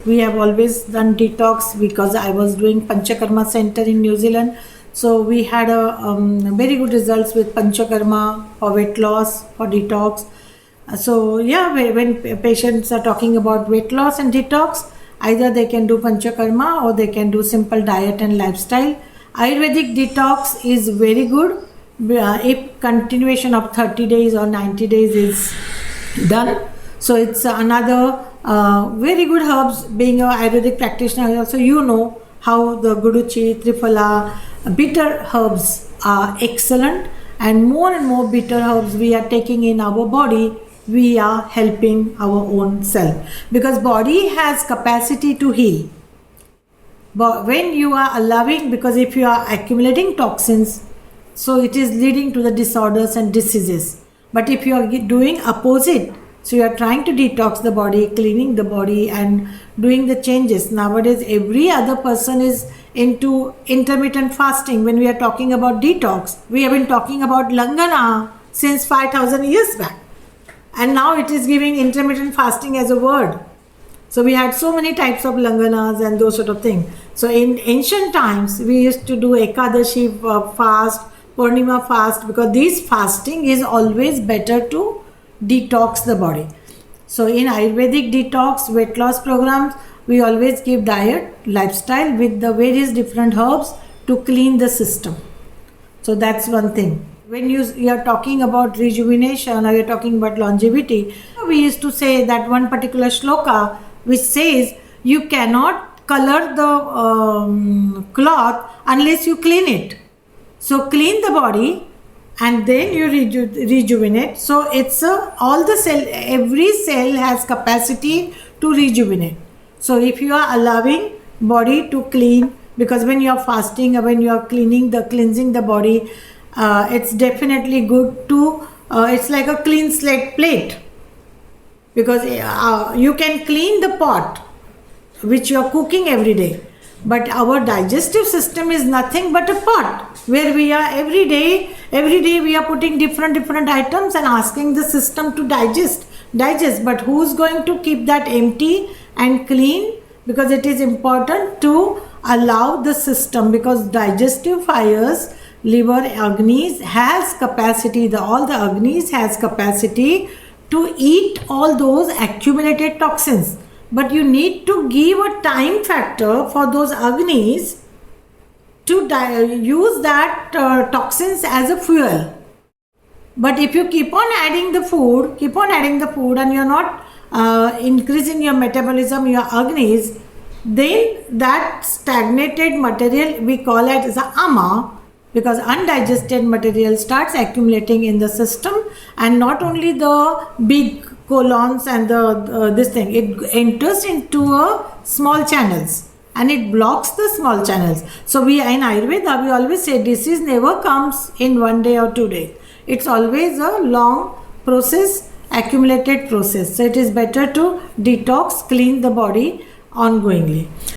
We have always done detox because I was doing Panchakarma Center in New Zealand. So we had a very good results with Panchakarma for weight loss, for detox. So yeah, when patients are talking about weight loss and detox, either they can do Panchakarma or they can do simple diet and lifestyle. Ayurvedic detox is very good if continuation of 30 days or 90 days is done. So it's another very good herbs. Being a Ayurvedic practitioner, also you know how the Guduchi, Triphala, bitter herbs are excellent, and more bitter herbs we are taking in our body, we are helping our own self, because body has capacity to heal. But when you are allowing, because if you are accumulating toxins, so it is leading to the disorders and diseases. But if you are doing opposite, so you are trying to detox the body, cleaning the body and doing the changes. Nowadays, every other person is into intermittent fasting. When we are talking about detox, we have been talking about Langana since 5,000 years back. And now it is giving intermittent fasting as a word. So we had so many types of Langanas and those sort of things. So in ancient times, we used to do Ekadashi fast, Purnima fast, because this fasting is always better to detox the body. So in Ayurvedic detox weight loss programs, we always give diet, lifestyle with the various different herbs to clean the system. So that's one thing. When you are talking about rejuvenation or you're talking about longevity, we used to say that one particular shloka which says you cannot color the cloth unless you clean it. So clean the body and then you rejuvenate. So it's all the cell, every cell has capacity to rejuvenate. So if you are allowing body to clean, because when you are fasting or when you are cleansing the body, it's definitely good to, it's like a clean slate plate, because you can clean the pot which you are cooking every day. But our digestive system is nothing but a pot where we are every day we are putting different items and asking the system to digest. But who's going to keep that empty and clean? Because it is important to allow the system, because digestive fires, liver Agnis has capacity, all the Agnis has capacity to eat all those accumulated toxins. But you need to give a time factor for those Agnis to use that toxins as a fuel. But if you keep on adding the food and you're not increasing your metabolism, your Agnis, then that stagnated material, we call it as a ama, because undigested material starts accumulating in the system, and not only the big colons and this thing, it enters into a small channels and it blocks the small channels. So we in Ayurveda, we always say disease never comes in 1 day or 2 days. It's always a long process, accumulated process. So it is better to detox, clean the body ongoingly.